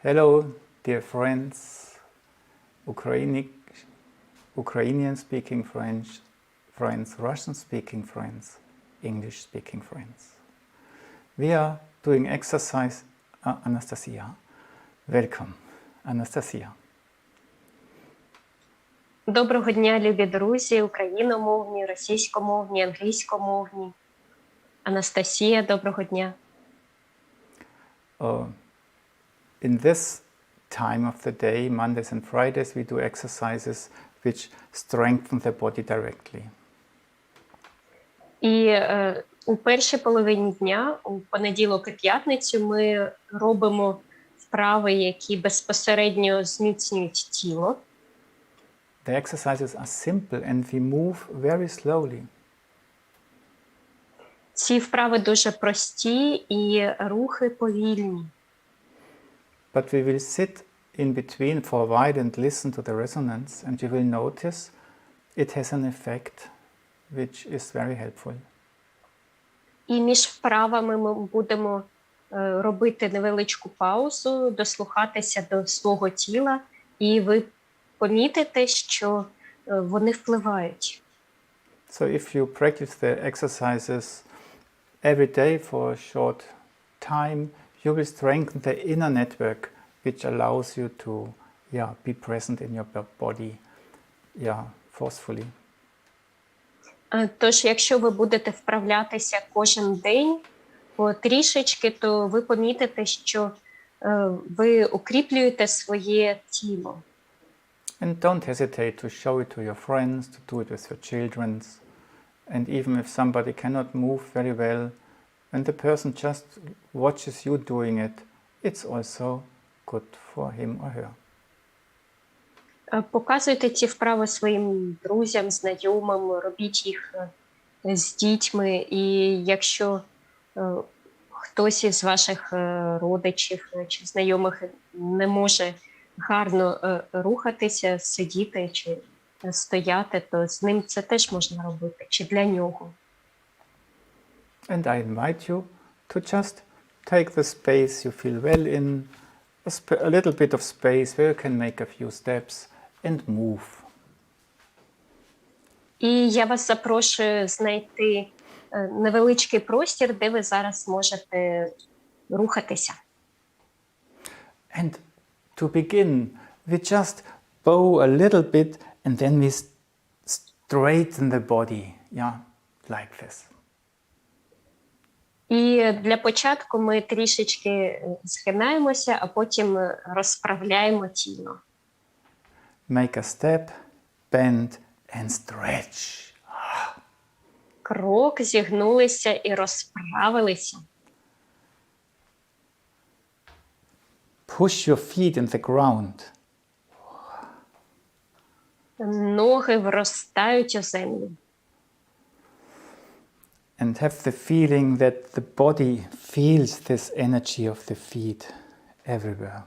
Hello, dear friends, Ukrainian-speaking friends, Russian-speaking friends, English-speaking friends. We are doing exercise. Anastasia, welcome. Anastasia. Доброго дня, любі друзі, україномовні, російськомовні, англійськомовні. Анастасія, доброго дня. In this time of the day, Mondays and Fridays, we do exercises which strengthen the body directly. І у першій половині дня, у понеділок і п'ятницю, ми робимо вправи, які безпосередньо зміцнюють тіло. The exercises are simple and we move very slowly. Ці вправи дуже прості і рухи повільні. But we will sit in between for a while and listen to the resonance, and you will notice it has an effect which is very helpful. І між вправами ми будемо робити невеличку паузу, дослухатися до свого тіла, і ви помітите, що вони впливають. So if you practice the exercises every day for a short time, you will strengthen the inner network which allows you to be present in your body forcefully. Тож, якщо ви будете вправлятися кожен день потрішечки, то ви помітите, що ви укріплюєте своє тіло. And don't hesitate to show it to your friends, to do it with your children. And even if somebody cannot move very well, when the person just watches you doing it, it's also good for him or her. Показуйте ці вправи своїм друзям, знайомим, робіть їх з дітьми. І якщо хтось із ваших родичів чи знайомих не може гарно рухатися, сидіти чи стояти, то з ним це теж можна робити, чи для нього. And I invite you to just take the space you feel well in, a little bit of space where you can make a few steps and move. І я вас запрошую знайти невеличкий простір, де ви зараз можете рухатися. And to begin, we just bow a little bit and then we straighten the body, like this. І для початку ми трішечки згинаємося, а потім розправляємо тіло. Make a step, bend and stretch. Крок, зігнулися і розправилися. Push your feet in the ground. Ноги вростають у землю. And have the feeling that the body feels this energy of the feet everywhere.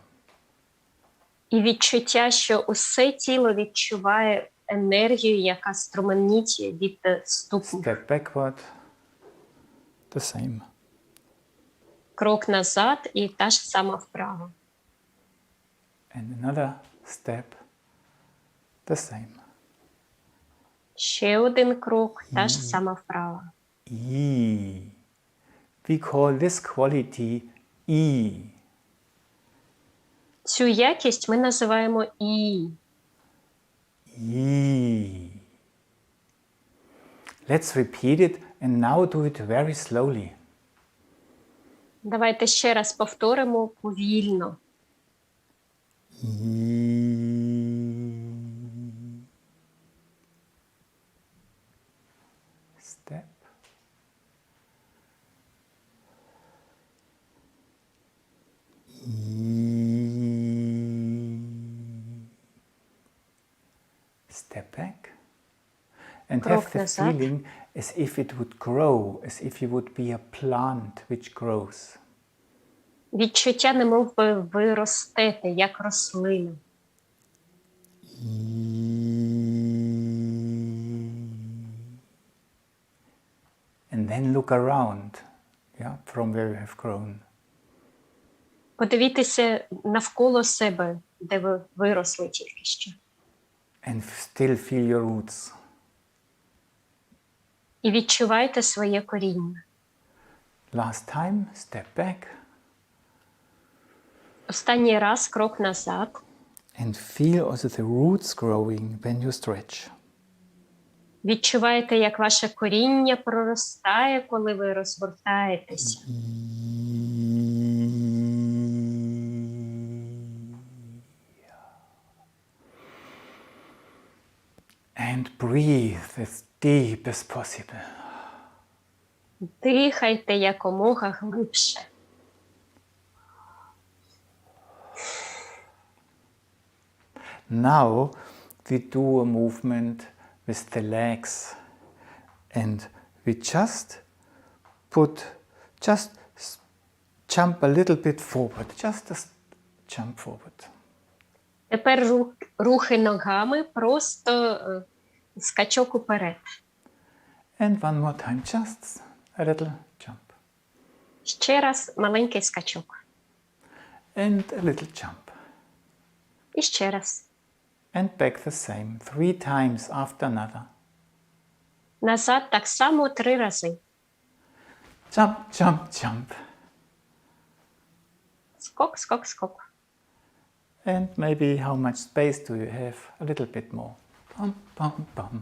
І відчуття, що усе тіло відчуває енергію, яка струменить від ступнів. Step backward, the same. Крок назад і та ж сама вправа. And another step, the same. Ще один крок, та ж сама вправа. E. We call this quality E. Цю якість ми називаємо І. E. Let's repeat it and now do it very slowly. Давайте ще раз повторимо повільно. Step. Step back. And have the feeling as if it would grow, as if you would be a plant which grows. Відчуття, немов би ви ростете, як рослина. And then look around, from where you have grown. Подивіться навколо себе, де ви виросли тільки що. And still feel your roots. І відчувайте своє коріння. Last time, step back. Останній раз крок назад. And feel also the roots growing when you stretch. Відчуваєте, як ваше коріння проростає, коли ви розгортаєтеся. And breathe as deep as possible. Дихайте якомога глибше. Now we do a movement with the legs. And we just jump a little bit forward. Just jump forward. Тепер рухи ногами, просто скачок уперед. And one more time, just a little jump. Ще раз маленький скачок. And a little jump. І ще раз. And back the same, 3 times after another. Назад так само 3 рази. Jump, jump, jump. Скок, скок, скок. And maybe how much space do you have? A little bit more. Bum, bum, bum.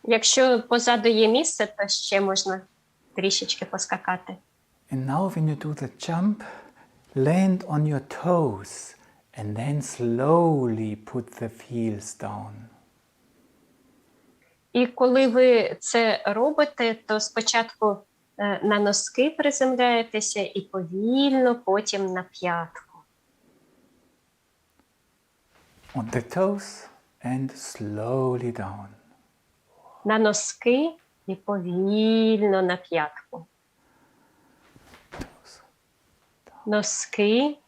Якщо позаду є місце, то ще можна трішечки поскакати. And now when you do the jump, land on your toes and then slowly put the heels down. І коли ви це робите, то спочатку на носки приземляєтеся і повільно потім на п'ятку. On the toes and slowly down. На носки і повільно на п'ятку. Toes. Носки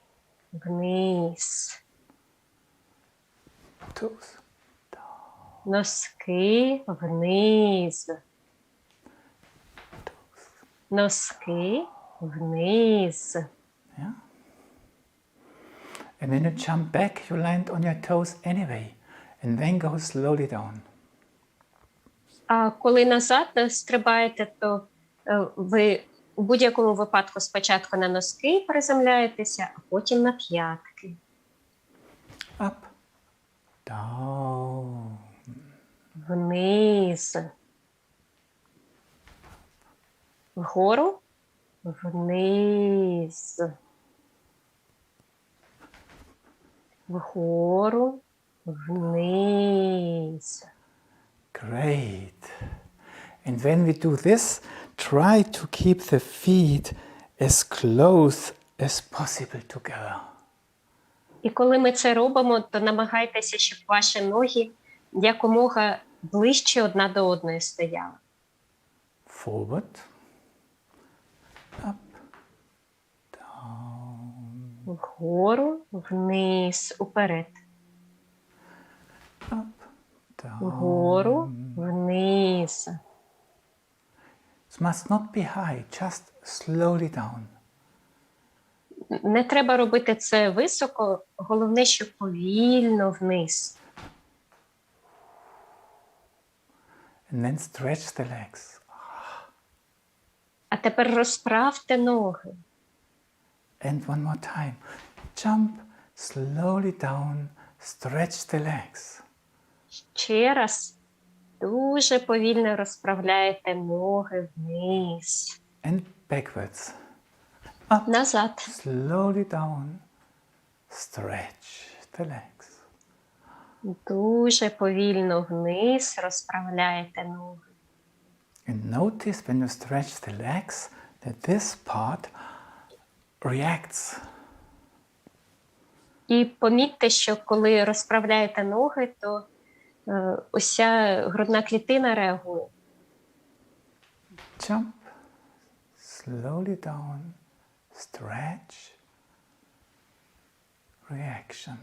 вниз. Toes. Носки вниз. Носки вниз. Yeah? And when you jump back, you land on your toes anyway. And then go slowly down. А коли назад стрибаєте, то ви у будь-якому випадку спочатку на носки приземляєтеся, а потім на п'ятки. Up. Down. Вниз. Вгору. Вниз. Вгору. Вниз. Great. And when we do this, try to keep the feet as close as possible together. І коли ми це робимо, то намагайтеся, щоб ваші ноги якомога ближче одна до одної стояли. Forward. Up. Down. Вгору, вниз, уперед. Up. Down. Вгору, вниз. It must not be high, just slowly down. Не треба робити це високо, головне, щоб повільно вниз. And then stretch the legs. А тепер розправте ноги. And one more time. Jump slowly down, stretch the legs. Ще раз дуже повільно розправляєте ноги вниз. And backwards. Up. Назад. Slowly down, stretch the legs. Дуже повільно вниз розправляєте ноги. And notice when you stretch the legs that this part reacts. І помітьте, що коли розправляєте ноги, то уся грудна клітина реагує. Jump, slowly down, stretch, reaction.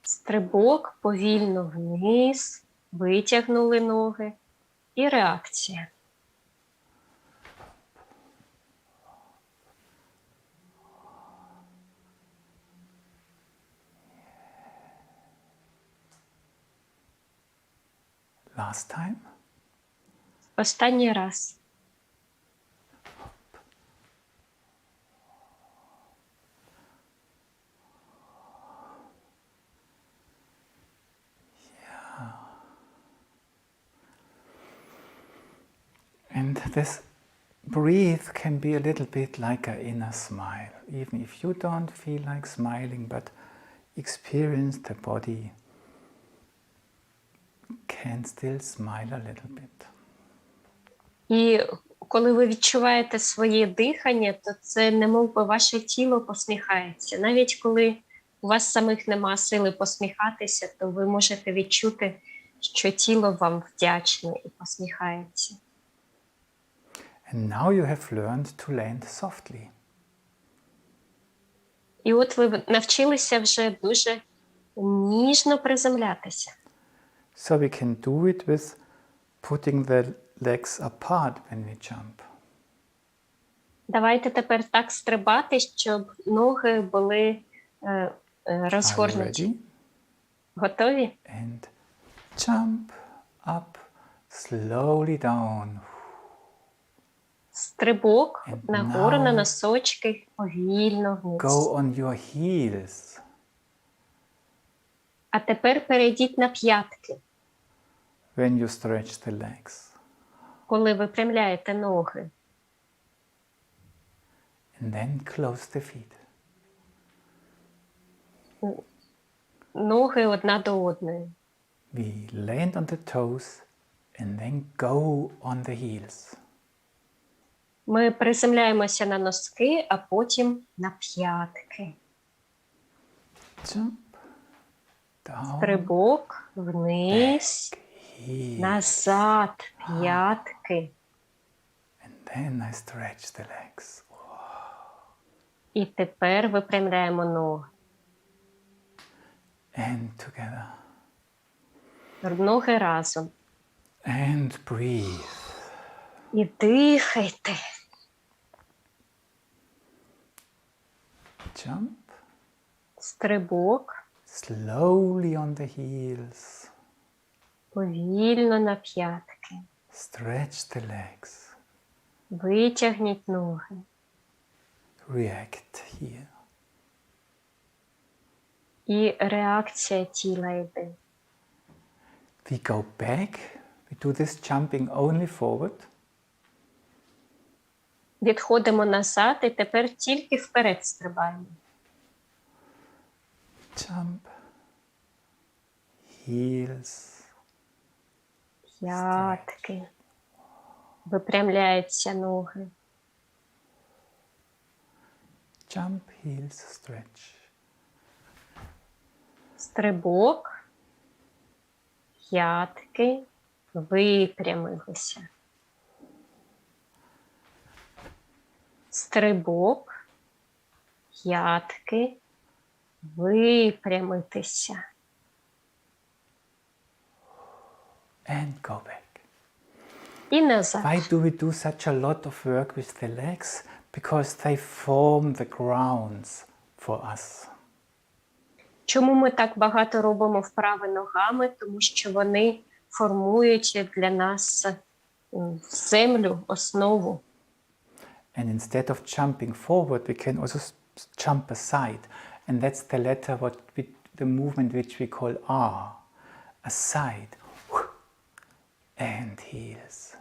Стрибок повільно вниз, витягнули ноги і реакція. last time? Останній раз. And this breathe can be a little bit like an inner smile, even if you don't feel like smiling, but experience the body can still smile a little bit. І коли ви відчуваєте своє дихання, то це немов би ваше тіло посміхається. Навіть коли у вас самих нема сили посміхатися, то ви можете відчути, що тіло вам вдячне і посміхається. And now you have learned to land softly. І от ви навчилися вже дуже ніжно приземлятися. So we can do it with putting the legs apart when we jump. Давайте тепер так стрибати, щоб ноги були Are you розгорнуті. ready? Готові? And jump up, slowly down. Стрибок And нагору на now носочки, повільно вниз. Go on your heels. А тепер перейдіть на п'ятки, When you stretch the legs. коли випрямляєте ноги. And then close the feet. Ноги одна до одної. We land on the toes and then go on the heels. Ми приземляємося на носки, а потім на п'ятки. Jump. Down. Стрибок вниз, Heel. назад, п'ятки. And then I stretch the legs. І тепер випрямляємо ноги. And together. Ноги разом. And breathe. І дихайте. Jump. Стрибок. Slowly on the heels. Повільно на п'ятки. Stretch the legs. Витягніть ноги. React here. І реакція тіла йде. We go back. We do this jumping only forward. Відходимо назад і тепер тільки вперед стрибаємо. Jump. Heels. П'ятки. Випрямляються ноги. Jump, heels, stretch. Стрибок. П'ятки. Випрямилися. Стрибок. П'ятки. Випрямитися. And go back. І назад. Why do we do such a lot of work with the legs? Because they form the grounds for us. Чому ми так багато робимо вправи ногами? Тому що вони формують для нас землю, основу. And instead of jumping forward, we can also jump aside. And that's the letter, the movement which we call R. Aside. And heels.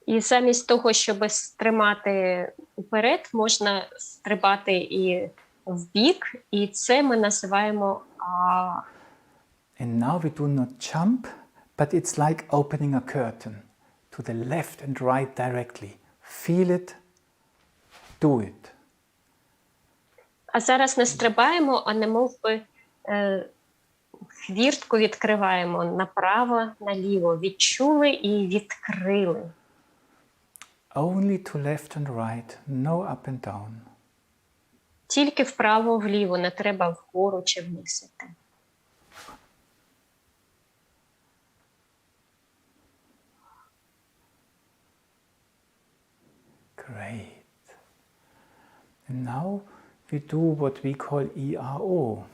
І замість того, щоб стримати вперед, можна стрибати і вбік, і це ми називаємо А. And now we do not jump, but it's like opening a curtain to the left and right directly. Feel it, do it. А зараз не стрибаємо, а немов би хвіртку відкриваємо направо, наліво. Відчули і відкрили. Only to left and right, no up and down. Тільки вправо, вліво, не треба вгору чи вниз іти. Great. And now we do what we call ERO.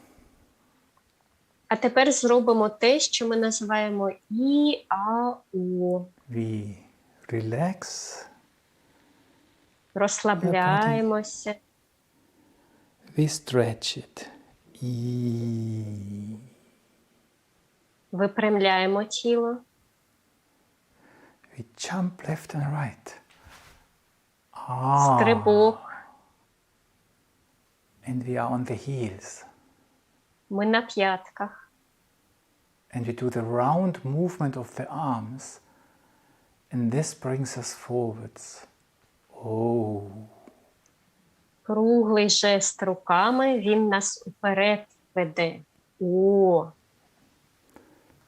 А тепер зробимо те, що ми називаємо І-А-У. We relax. Розслабляємося. We stretch it. E. Випрямляємо тіло. We jump left and right. Ah. Стрибок. And we are on the heels. Ми на п'ятках. And we do the round movement of the arms. And this brings us forwards. Oh. Круглий жест руками, він нас уперед веде. О.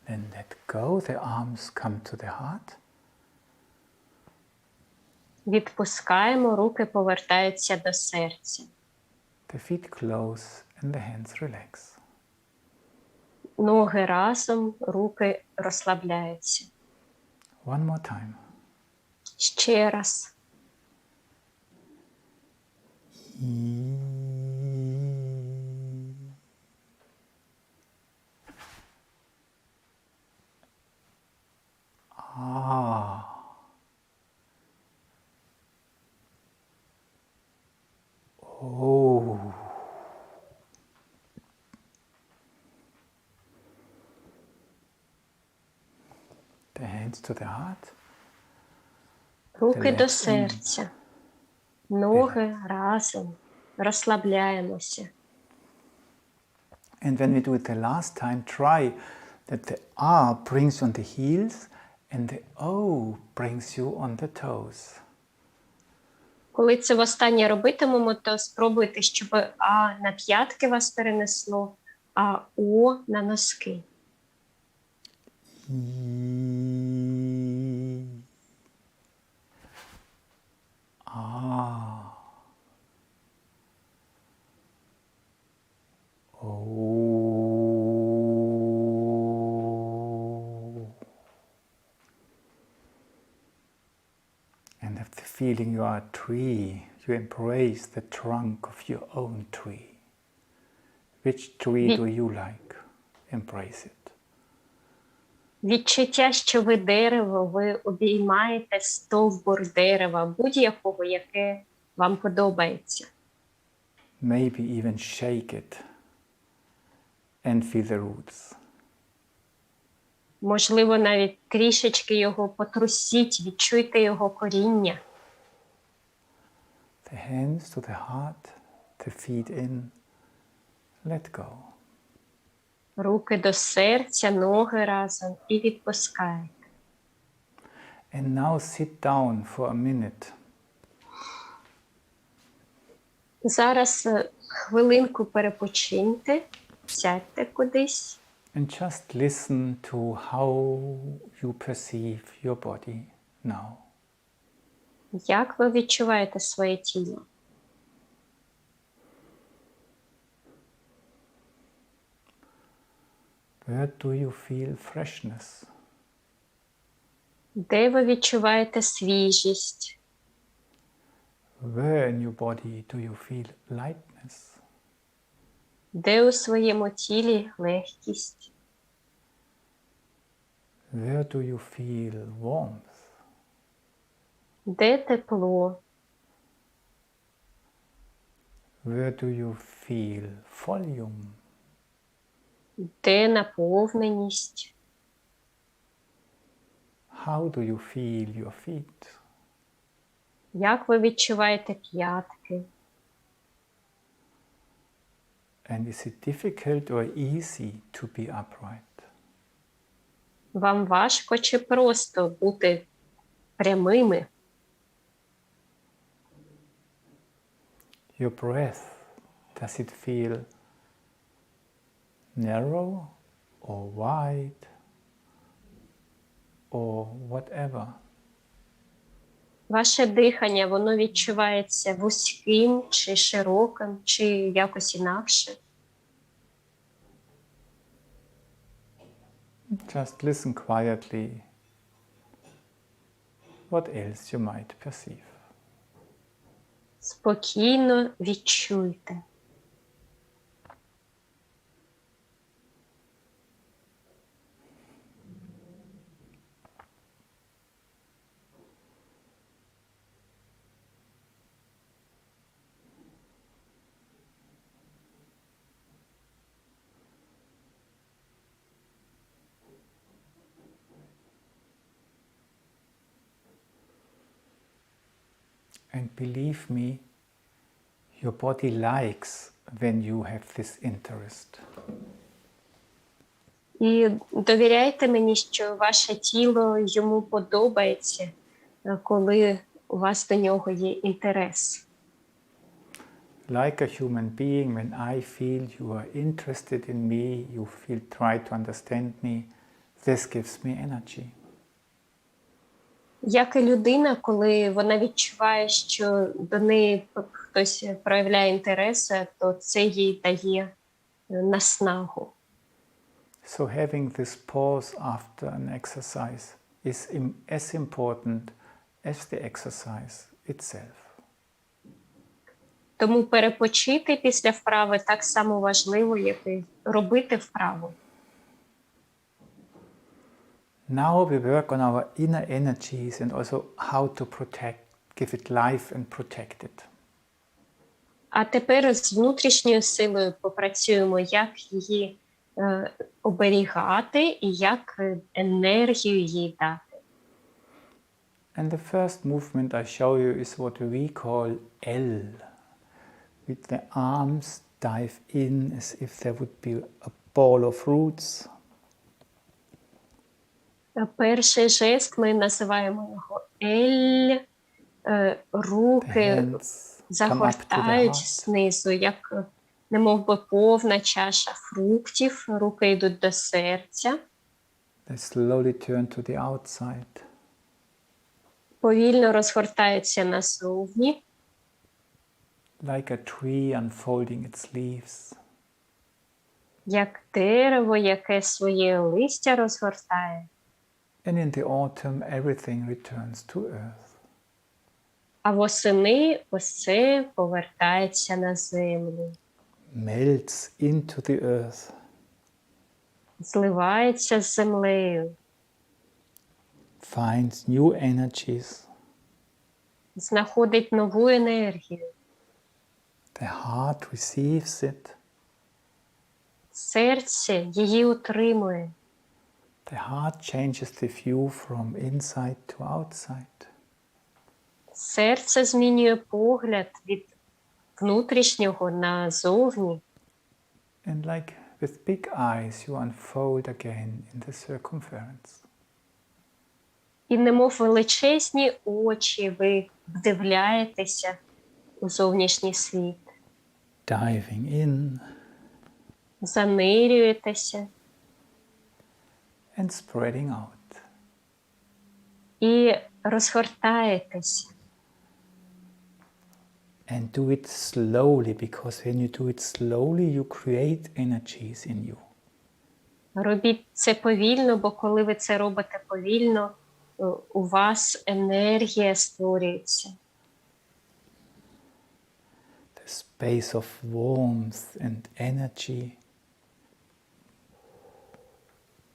Then let go. The arms come to the heart. Відпускаємо, руки повертаються до серця. The feet close and the hands relax. Ноги разом, руки розслабляються. One more time. Ще раз. Ah. Oh. The hands to the heart. Руки до серця. Ноги разом. Розслабляємося. And when we do it the last time, try that the R brings you on the heels and the O brings you on the toes. Коли це востаннє робитимемо, то спробуйте, щоб А на п'ятки вас перенесло, а О на носки. Ah. Oh. And have the feeling you are a tree. You embrace the trunk of your own tree. Which tree do you like? Embrace it. Відчуття, що ви дерево, ви обіймаєте стовбур дерева, будь-якого, яке вам подобається. Maybe even shake it and feel the roots. Можливо, навіть трішечки його потрусіть, відчуйте його коріння. The hands to the heart, the feet in, let go. Руки до серця, ноги разом і відпускайте. And now sit down for a minute. Зараз хвилинку перепочиньте, сядьте кудись. And just listen to how you perceive your body now. Як ви відчуваєте своє тіло? Where do you feel freshness? Де ви відчуваєте свіжість? Where in your body do you feel lightness? Де у своєму тілі легкість? Where do you feel warmth? Де тепло? Where do you feel volume? Де наповненість? How do you feel your feet? Як ви відчуваєте п'ятки? And is it difficult or easy to be upright? Вам важко чи просто бути прямими? Your breath, does it feel narrow or wide or whatever? Ваше дихання, воно відчувається вузьким чи широким, чи якось інакше? Just listen quietly what else you might perceive. Спокійно відчуйте. And believe me, your body likes when you have this interest. І довіряйте мені, що ваше тіло йому подобається, коли у вас до нього є інтерес. Like a human being, when I feel you are interested in me, you feel try to understand me, this gives me energy. Як і людина, коли вона відчуває, що до неї хтось проявляє інтерес, то це їй дає наснагу. So having this pause after an exercise is as important as the exercise itself. Тому перепочити після вправи так само важливо, як і робити вправу. Now we work on our inner energies and also how to protect, give it life and protect it. А тепер з внутрішньою силою попрацюємо, як її оберігати і як енергію їй дати. And the first movement I show you is what we call L. With the arms dive in as if there would be a ball of roots. Перший жест ми називаємо його L. Руки загортають знизу, як немов би повна чаша фруктів. Руки йдуть до серця. They slowly turn to the outside. Повільно розгортаються назовні. Like a tree unfolding its leaves. Як дерево, яке своє листя розгортає. And in the autumn everything returns to earth. А восени усе повертається на землю. Melts into the earth. Зливається з землею. Finds new energies. Знаходить нову енергію. The heart receives it. Серце її утримує. The heart changes the view from inside to outside. Серце змінює погляд від внутрішнього на зовні. And like with big eyes you unfold again in the circumference. І немов величезні очі ви вдивляєтеся у зовнішній світ. Diving in. Занирюєтеся. And spreading out. І розгортаєтеся. And do it slowly, because when you do it slowly, you create energies in you. Робіть це повільно, бо коли ви це робите повільно, у вас енергія створюється. The space of warmth and energy.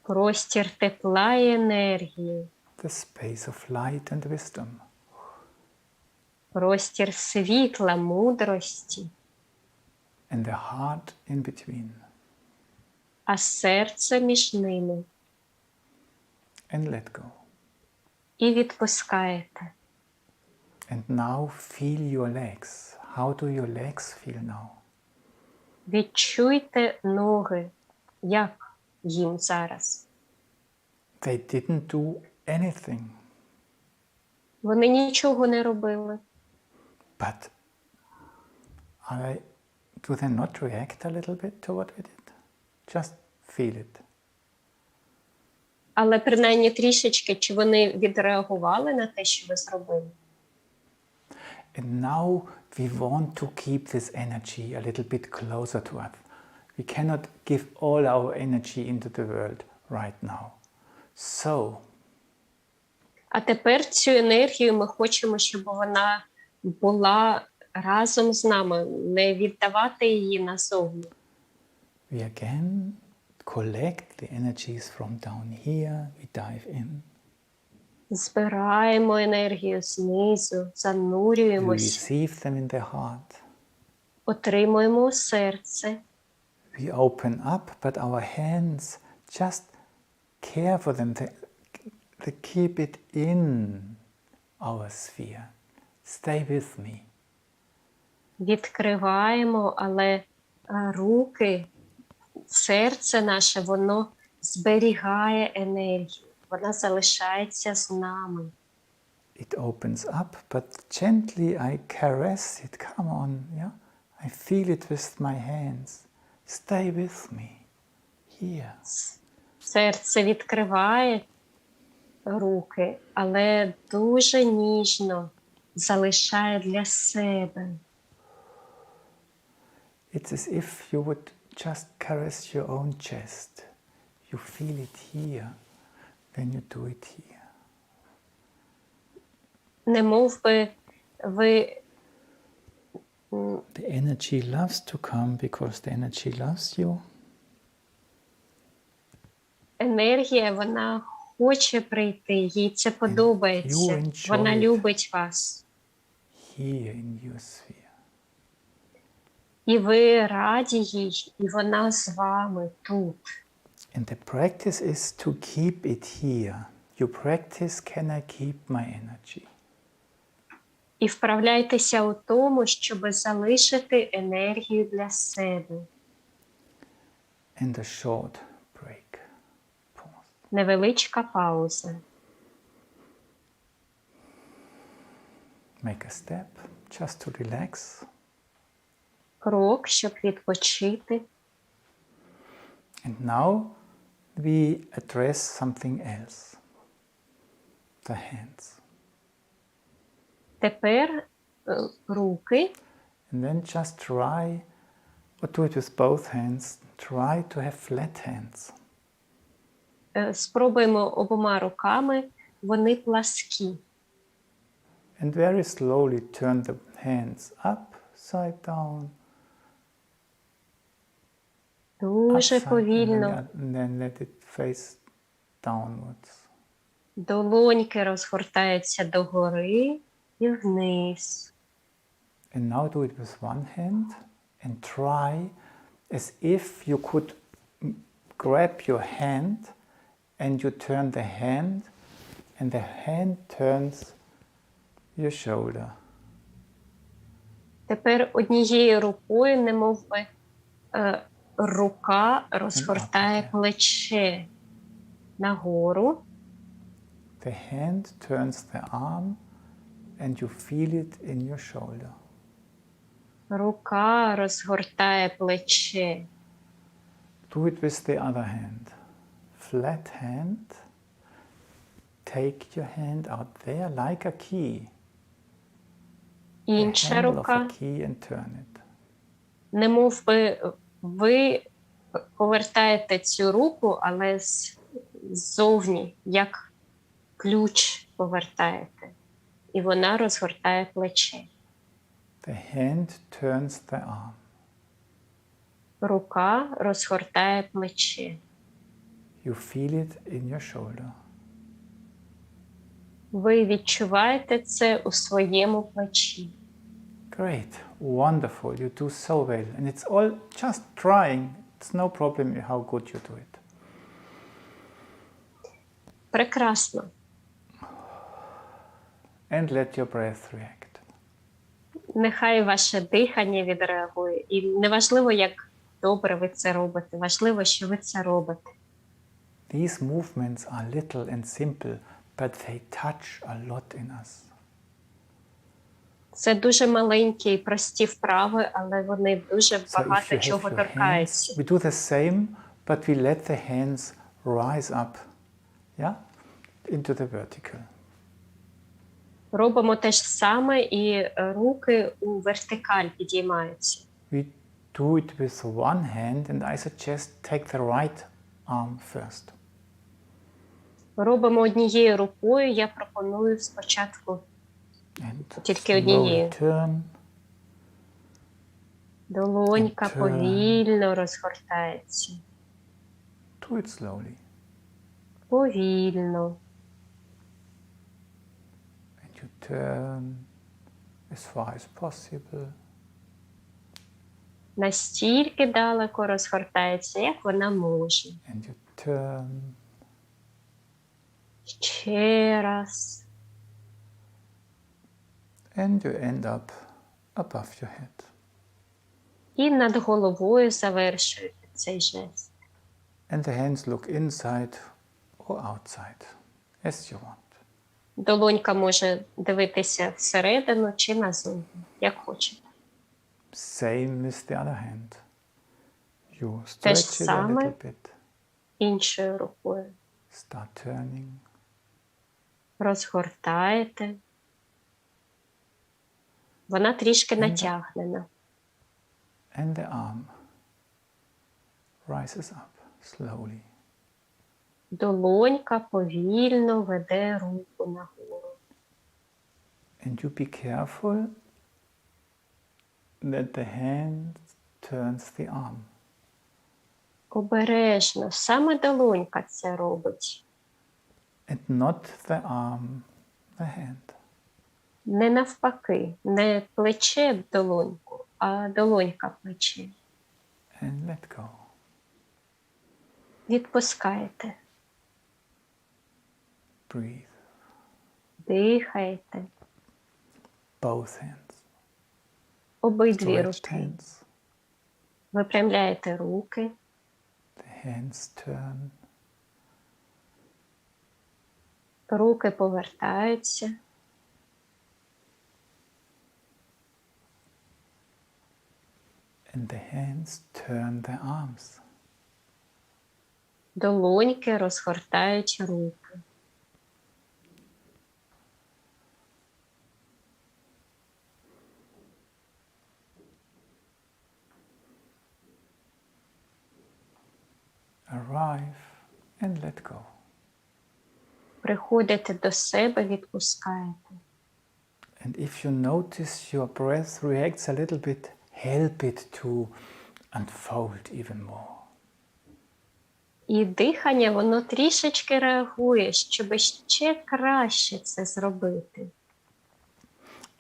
Простір тепла і енергії. The space of light and wisdom. Простір світла, мудрості. And the heart in between. А серце між ними. And let go. І відпускаєте. And now feel your legs. How do your legs feel now? Відчуйте ноги. Як їм зараз? They didn't do anything. Вони нічого не робили. But do they not react a little bit to what we did? Just feel it. Але принаймні трішечки, чи вони відреагували на те, що ви зробили? And now we want to keep this energy a little bit closer to us. We cannot give all our energy into the world right now. So, а тепер цю енергію ми хочемо, щоб вона була разом з нами, не віддавати її назовні. we again collect the energies from down here, we dive in. Збираємо енергію знизу, We занурюємось, receive them in the heart. отримуємо у серце. We open up, but our hands just care for them. They keep it in our sphere. Stay with me. Відкриваємо, але руки, серце наше, воно зберігає енергію. Вона залишається з нами. It opens up, but gently I caress it. Come on, yeah? I feel it with my hands. Stay with me. Here. Серце відкриває руки, але дуже ніжно залишає для себе. It's as if you would just caress your own chest. You feel it here when you do it here. Не мов би ви The energy loves to come because the energy loves you. енергія, вона хоче прийти, їй це подобається. enjoy Вона it. любить вас. Here in your sphere. І ви раді їй, і вона з вами тут. And the practice is to keep it here. You practice, can I keep my energy? І вправляйтеся у тому, щоб залишити енергію для себе. And a short break. Pause. Невеличка пауза. Make a step just to relax. Крок, щоб відпочити. And now we address something else. The hands. Тепер руки. And then just try, or do it with both hands, try to have flat hands. Спробуємо обома руками, вони пласкі. And very slowly turn the hands upside down. Дуже Upside, повільно. and then let it face downwards. Долоньки розгортаються догори і вниз. And now do it with one hand and try as if you could grab your hand and you turn the hand and the hand turns your shoulder. Тепер однією рукою, немов би, рука розгортає плече нагору. The hand turns the arm and you feel it in your shoulder. Рука розгортає плече. Do it with the other hand. Flat hand. Take your hand out there like a key. Інша The handle of a рука, key and turn it. немов би ви повертаєте цю руку, але ззовні, як ключ повертаєте. І вона розгортає плече. The hand turns the arm. Рука розгортає плече. You feel it in your shoulder. Ви відчуваєте це у своєму плечі. Great, wonderful, you do so well. And it's all just trying. It's no problem how good you do it. Прекрасно. And let your breath react. Нехай ваше дихання відреагує. І неважливо, як добре ви це робите. Важливо, що ви це робите. These movements are little and simple, but they touch a lot in us. Це дуже маленькі і прості вправи, але вони дуже So if багато you чого have your торкаються. hands, we do the same, but we let the hands rise up, yeah, into the vertical. Робимо те ж саме, і руки у вертикаль підіймаються. We do it with one hand, and I suggest take the right arm first. Робимо однією рукою, я пропоную спочатку And тільки однією. slowly turn. Долонька turn. повільно розгортається. Do it slowly. Повільно. And you turn as far as possible. Настільки далеко розгортається, як вона може. And you turn. Ще раз. And you end up above your head. І над головою завершуєте цей жест. And the hands look inside or outside, as you want. Долонька може дивитися всередину чи назовні, як хочете. Same with the other hand. You Те ж stretch it a саме little bit, іншою рукою. start turning. Розгортаєте. Вона трішки натягнена. And the arm rises up slowly. Долонька повільно веде руку нагору. And you be careful that the hand turns the arm. Обережно, саме долонька це робить. And not the arm, the hand. Не навпаки, не плече долоньку, а долонька плече. And let go. Відпускаєте, Breathe. дихаєте. Both hands. Обидві Stretched руки. hands. Випрямляєте руки. The hands turn. Руки повертаються. And the hands turn the arms. Долоньки розгортають руки. Arrive and let go. Приходите до себе, відпускаєте. And if you notice your breath reacts a little bit, help it to unfold even more. І дихання, воно трішечки реагує, щоб ще краще це зробити.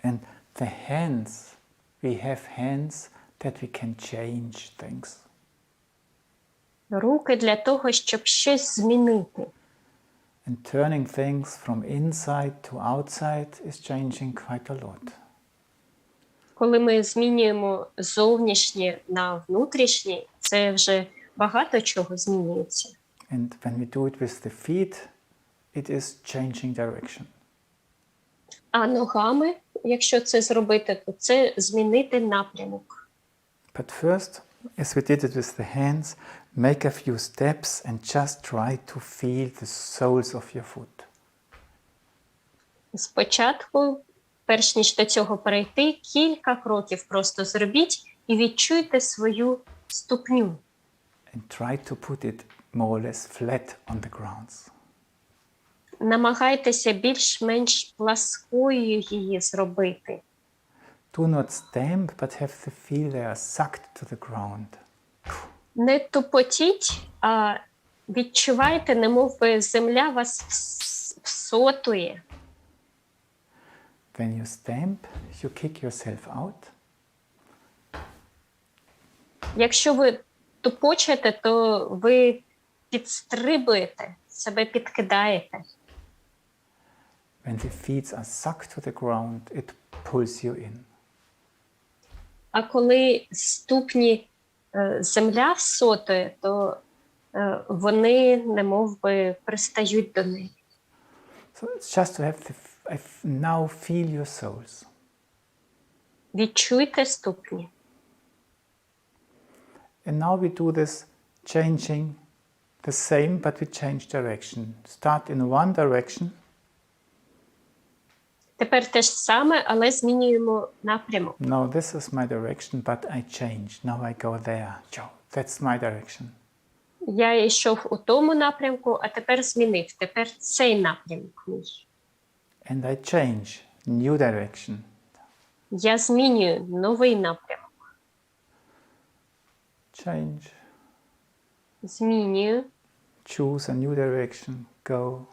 And the hands, we have hands that we can change things. Руки для того, щоб щось змінити. And turning things from inside to outside is changing quite a lot. Коли ми змінюємо зовнішнє на внутрішнє, це вже багато чого змінюється. And when we do it with the feet, it is changing direction. А ногами, якщо це зробити, то це змінити напрямок. But first, as we did it with the hands, make a few steps and just try to feel the soles of your foot. Спочатку, перш ніж до цього перейти, кілька кроків просто зробіть і відчуйте свою ступню. And try to put it more or less flat on the grounds. Намагайтеся більш-менш пласкою її зробити. Do not stamp, but have the feel they are sucked to the ground. Не тупотіть, а відчувайте, немов би земля вас всотує. When you stamp, you kick yourself out. Якщо ви тупочете, то ви підстрибуєте, себе підкидаєте. When the feet are sucked to the ground, it pulls you in. А коли ступні земля всотує, то вони немов би пристають до неї. So it's just to have now feel your soles. Відчуйте ступні. And now we do this changing the same, but we change direction. Start in one direction. Тепер те ж саме, але змінюємо напрямок. No, this is my direction, but I change. Now I go there. That's my direction. Я йшов у тому напрямку, а тепер змінив. Тепер цей напрямок мій. And I change. New direction. Я змінюю новий напрямок. Change. Змінюю. Choose a new direction. Go.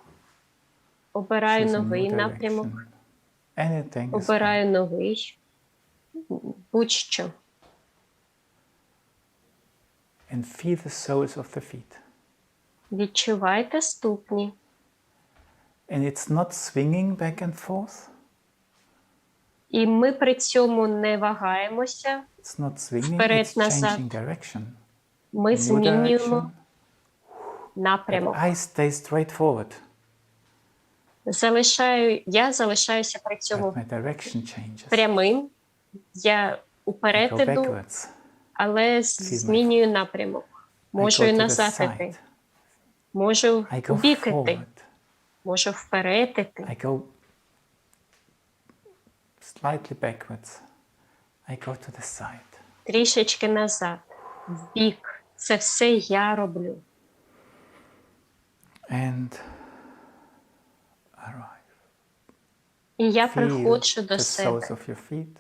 Обираю Choose a новий new напрямок. direction. Anything is fine. Обираю новий. Будь-що. And feel the soles of the feet. Відчувайте ступні. And it's not swinging back and forth. І ми при цьому не вагаємося. It's not swinging, Вперед, it's назад. changing direction. Ми New змінюємо direction. напрямок. But I stay straight forward. Я залишаюся при But цьому my direction changes. прямим. Я I уперед go іду, backwards. але змінюю напрямок. Можу I і go to the назад іти. side. Можу I у go бік іти. forward. Можу вперед іти. I go slightly backwards. I go to the side. Трішечки назад, в бік. Це все я роблю. And arrive. І я Feel приходжу до the себе. soles of your feet.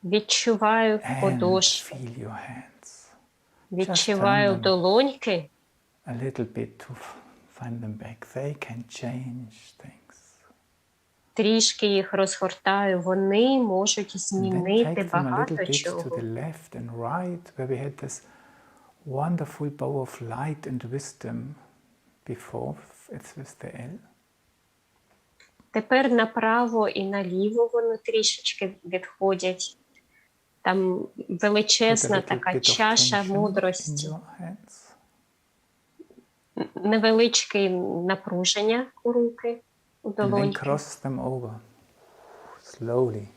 Відчуваю And подошву. feel your hands. Відчуваю turn them. долоньки. A little bit to find them back. They can change things. Трішки їх розгортаю. Вони можуть And then змінити take them a багато little bit to чого. the left and right, where we had this wonderful bow of light and wisdom before. It's with the L. Тепер направо і наліво вони трішечки відходять. Там величезна Put a little така bit of чаша tension in мудрості. your hands. Невеличке напруження у руки, у And then долоньки. cross them over slowly.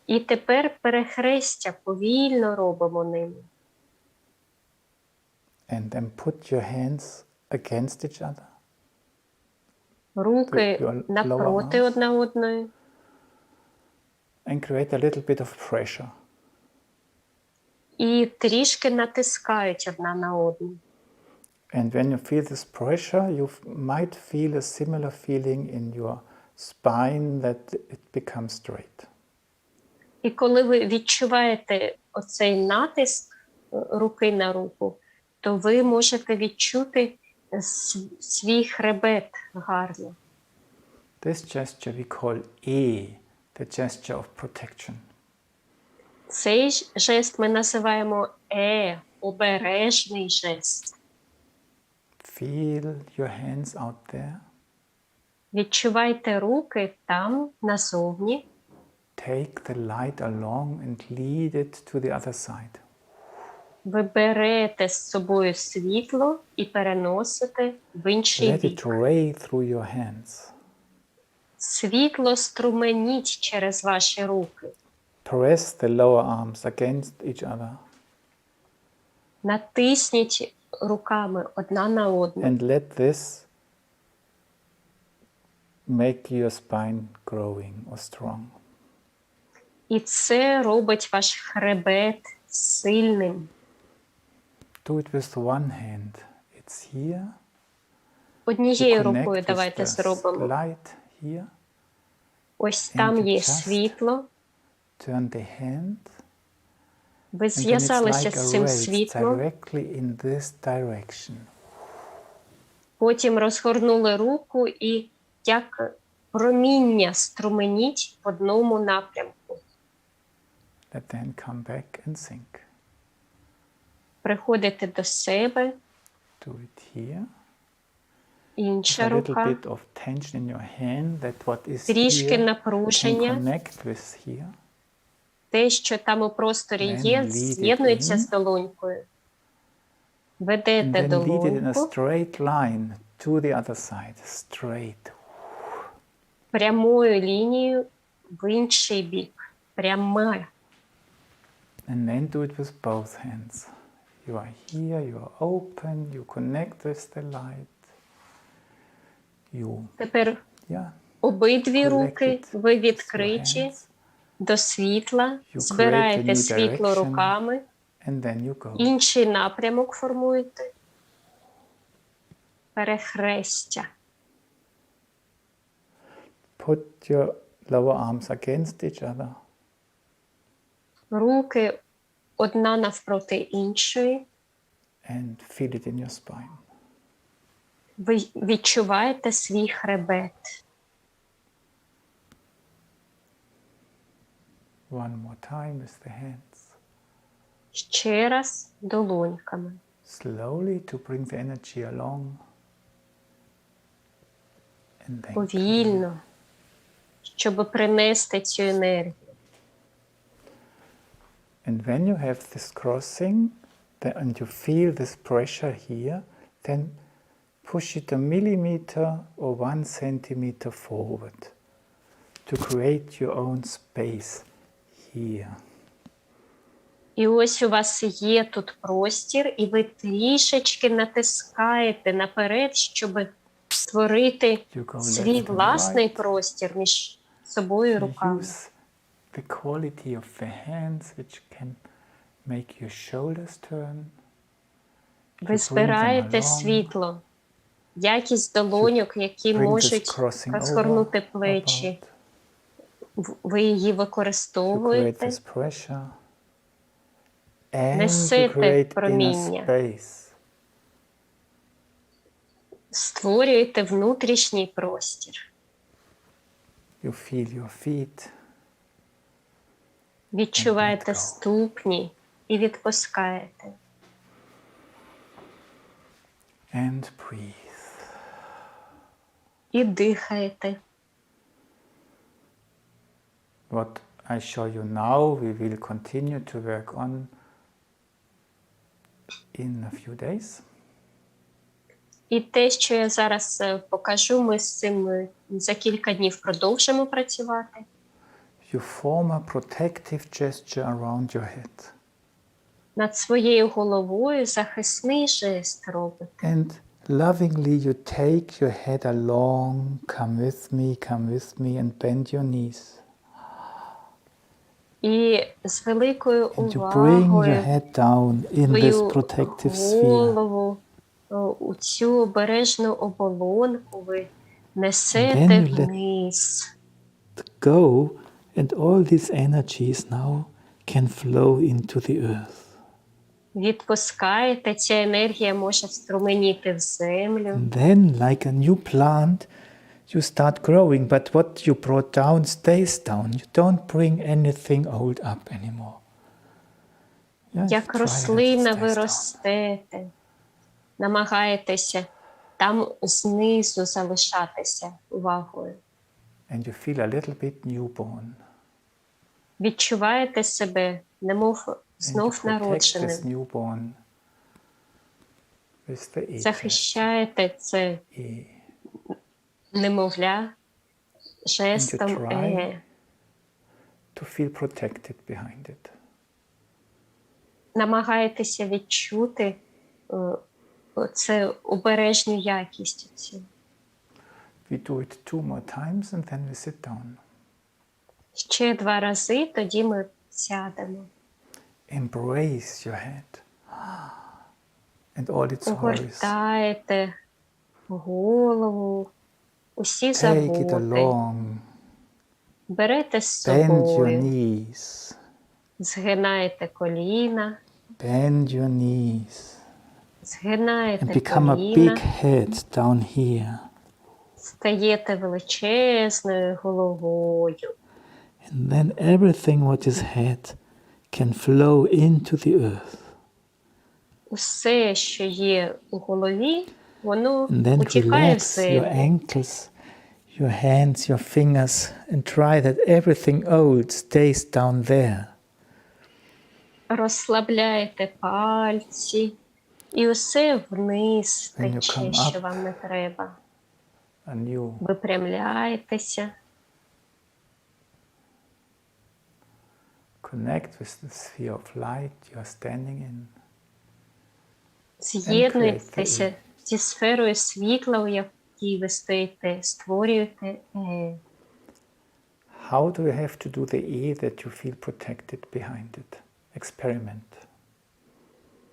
І тепер перехрестя повільно робимо ними. And then put your hands against each other. Руки Your lower напроти arms. одна одної. And create a little bit of pressure. І трішки натискають одна на одну. And when you feel this pressure, you might feel a similar feeling in your spine that it becomes straight. І коли ви відчуваєте оцей натиск руки на руку, то ви можете відчути свій хребет гарно. This gesture we call A, the gesture of protection. Цей жест ми називаємо обережний жест. Feel your hands out there. Відчувайте руки там, назовні. Take the light along and lead it to the other side. Ви берете з собою світло і переносите в інший Let бік. it ray through your hands. Світло струменіть через ваші руки. Press the lower arms against each other Натисніть руками одна на одну. and let this make your spine growing or strong. І це робить ваш хребет сильним. Do it with one hand. It's here. Однією You connect рукою with давайте the зробимо. light here. Ось And там you є just світло. Turn the hand. Ви And then it's зв'язалися like a з цим ray. It's світлом. directly in this direction. Потім розгорнули руку і як проміння струменіть в одному напрямку. Let the hand come back and sink. Приходите до себе, Do it here. інша A little рука, bit of tension in your hand. That what is трішки here can напруження. connect with here. Те, що там у просторі Then є, lead it з'єднується in. з долонькою. And Ведете then lead it in a долоньку straight line to the other side. Straight. прямою лінією в інший бік. Пряма. And then do it with both hands. You are here, you are open, you connect with the light. You, Тепер yeah, обидві Collect руки it ви with your відкриті hands. до світла, You збираєте create a new світло direction. руками, And then you go. інший напрямок формуєте. Перехрестя. Put your lower arms against each other. Руки одна навпроти іншої. And feel it in your spine. Ви відчуваєте свій хребет. One more time with the hands. Ще раз долоньками. Slowly to bring the energy along. And then Повільно. щоб принести цю енергію. And when you have this crossing, and you feel this pressure here, then push it a millimeter or 1 centimeter forward to create your own space here. І ось у вас є тут простір, і ви трішечки натискаєте наперед, щоб створити свій власний простір між собою і руками. Use the quality of the hands which can make your shoulders turn. Ви збираєте світло, якість долоньок, які можуть розгорнути плечі. Ви її використовуєте, несете проміння, створюєте внутрішній простір. You feel your feet. Відчуваєте ступні і відпускаєте. And breathe. І дихаєте. What I show you now, we will continue to work on in a few days. І те, що я зараз покажу, ми з цим за кілька днів продовжимо працювати. You form a protective gesture around your head. Над своєю головою захисний жест робите. And lovingly you take your head along, come with me, and bend your knees. І з великою And you bring your увагою head down in this protective sphere. голову у цю обережну оболонку ви несете Then you вниз. Go, and all these energies now can flow into the earth. Відпускаєте, ця енергія може струменіти в землю. And then, like a new plant, you start growing, but what you brought down stays down. You don't bring anything old up anymore. Just Як try that it рослина stays ви down. ростете, намагаєтеся там знизу залишатися увагою. And you feel a little bit newborn. Відчуваєте себе, немов And you знов protect this народженим. newborn with the E. Захищаєте це E. немовля жестом try «е». To feel protected behind it. Намагаєтеся відчути це обережню якість цю. We do it 2 more times and then we sit down. Ще 2 рази, тоді ми сядемо. Embrace your head and all its worries. Огортаєте голову, усі Take it заботи. along. Берете з Bend your собою, knees. згинаєте коліна, Bend your knees. згинаєте And become a коліна, big head down here. стаєте величезною головою. And then everything what is head can flow into the earth. Усе, що є у голові, воно And then утікає в relax your землю. ankles, your hands, your fingers, and try that everything old stays down there. Розслабляєте пальці, і усе вниз Then you тече, come що up. вам не треба. A new Випрямляєтеся, connect with the sphere of light you are standing in. з'єднуєтеся зі сферою світла, у якій ви стоїте, створюєте «е». How do you have to do the E that you feel protected behind it? Experiment.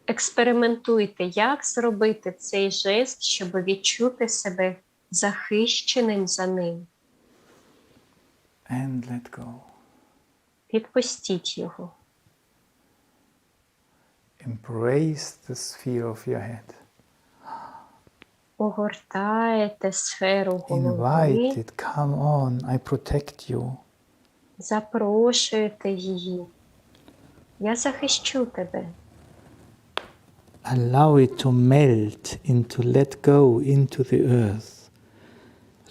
Експериментуйте, як зробити цей жест, щоб відчути себе захищеним за ним. And let go. Відпустіть його. Embrace the sphere of your head. Огортаєте сферу голови, Invite it. Come on, I protect you. запрошуєте її. Я захищу тебе. Allow it to melt into, let go into the earth.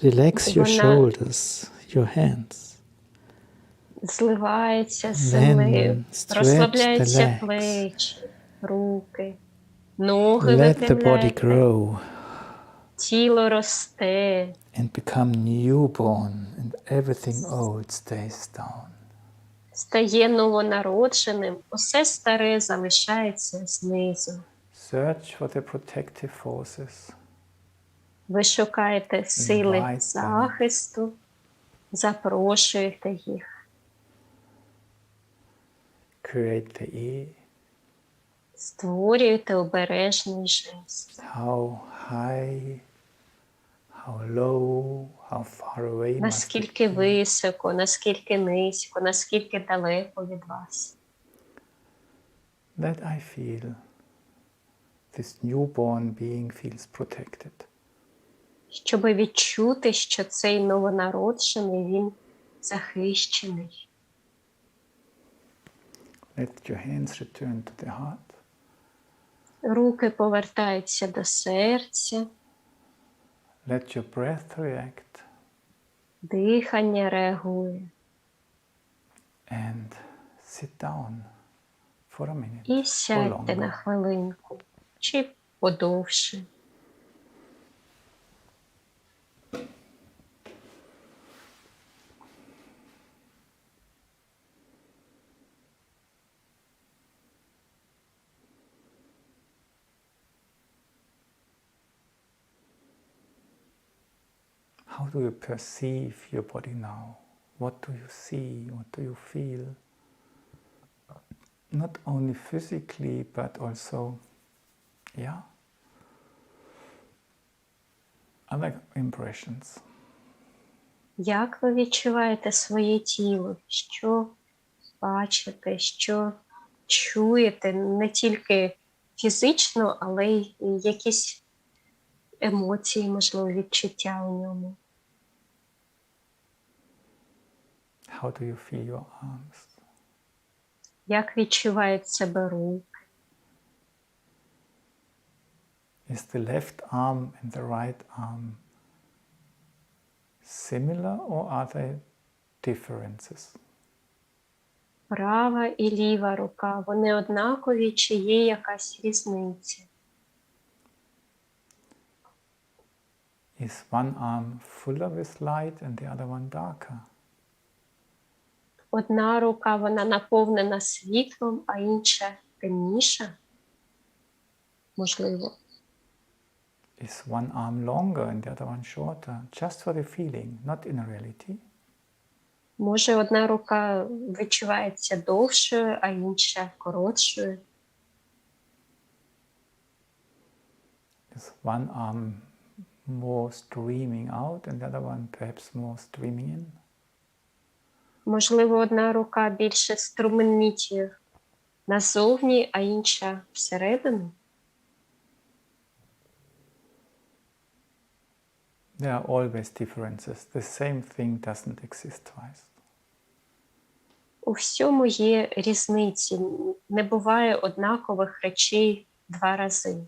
Relax your Вона- shoulders, your hands. Зливається з Then землею, stretch розслабляються the legs. плечі, руки, ноги Let the body випрямляйте, grow тіло росте, and become newborn, and everything old stays down. стає новонародженим, усе старе залишається знизу. Search for the protective forces. Ви шукаєте сили Invite them. захисту, запрошуєте їх, Create the E. створюєте обережний жест. How high, how low, how far away must it Наскільки be. високо, наскільки низько, наскільки далеко від вас. That I feel. This newborn being feels protected. Щоб відчути, що цей новонароджений, він захищений. Let your hands return to the heart. Руки повертаються до серця, Let your breath react. дихання реагує. And sit down for a minute. І or сядьте на longer. хвилинку, чи подовше. How do you perceive your body now? What do you see? What do you feel? Not only physically, but also, other impressions. Як ви відчуваєте своє тіло? Що бачите, що чуєте? Не тільки фізично, але й якісь емоції, можливо, відчуття у ньому. How do you feel your arms? Як відчувають себе руки? Is the left arm and the right arm similar or are there differences? Права і ліва рука, вони однакові чи є якась різниця? Is one arm fuller with light and the other one darker? Одна рука, вона наповнена світлом, а інша темніша? Можливо. Is one arm longer and the other one shorter? Just for the feeling, not in reality. Може, одна рука відчувається довшою, а інша коротшою? Is one arm more streaming out and the other one perhaps more streaming in? Можливо, одна рука більше струменить назовні, а інша всередину? There are always differences. The same thing doesn't exist twice. У всьому є різниці. Не буває однакових речей два рази.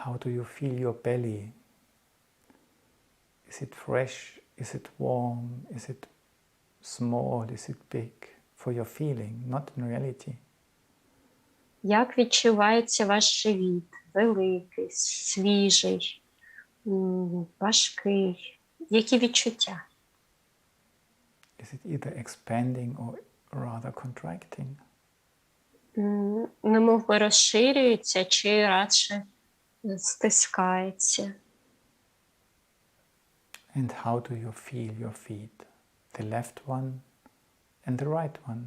How do you feel your belly? Is it fresh? Is it warm? Is it small? Is it big? For your feeling, not in reality. Як відчувається ваш живіт? Великий, свіжий, важкий? Які відчуття? Is it either expanding or rather contracting? Немов би розширюється чи радше стискається? And how do you feel your feet? The left one and the right one.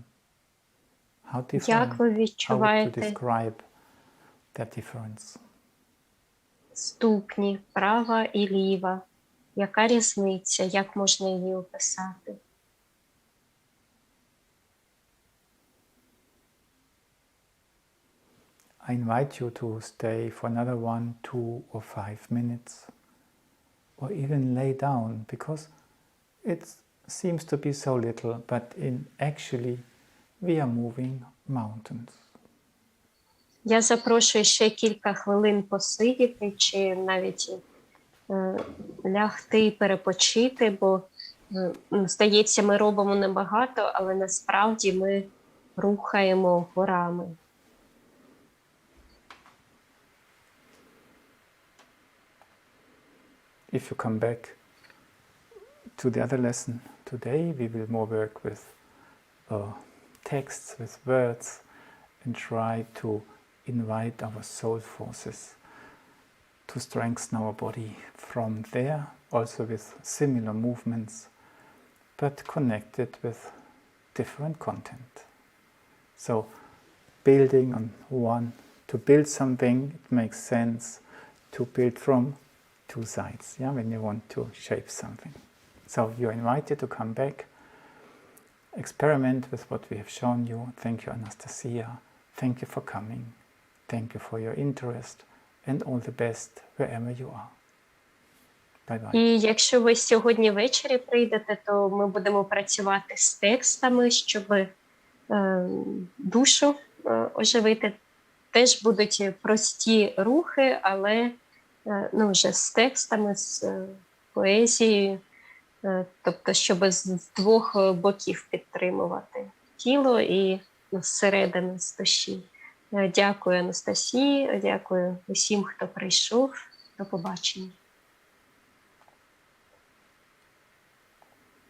How different? Як ви How would you відчуваєте describe that difference? ступні, права і ліва? Яка різниця? Як можна її описати? I invite you to stay for another 1, 2, or 5 minutes, or even lay down, because it seems to be so little, but actually we are moving mountains. Я запрошую ще кілька хвилин посидіти, чи навіть лягти, перепочити, бо, здається, ми робимо небагато, але насправді ми рухаємо горами. If you come back to the other lesson today, we will more work with texts, with words, and try to invite our soul forces to strengthen our body from there, also with similar movements, but connected with different content. So building on one, to build something, it makes sense to build from two sides, yeah, when you want to shape something. So you're invited to come back, experiment with what we have shown you. Thank you, Anastasia. Thank you for coming. Thank you for your interest, and all the best wherever you are. Bye-bye. І якщо ви сьогодні ввечері прийдете, то ми будемо працювати з текстами, щоб душу оживити. Теж будуть прості рухи, але вже з текстами, з поезією, тобто, щоб з двох боків підтримувати тіло і зсередини, з душі. Дякую, Анастасії, дякую усім, хто прийшов. До побачення.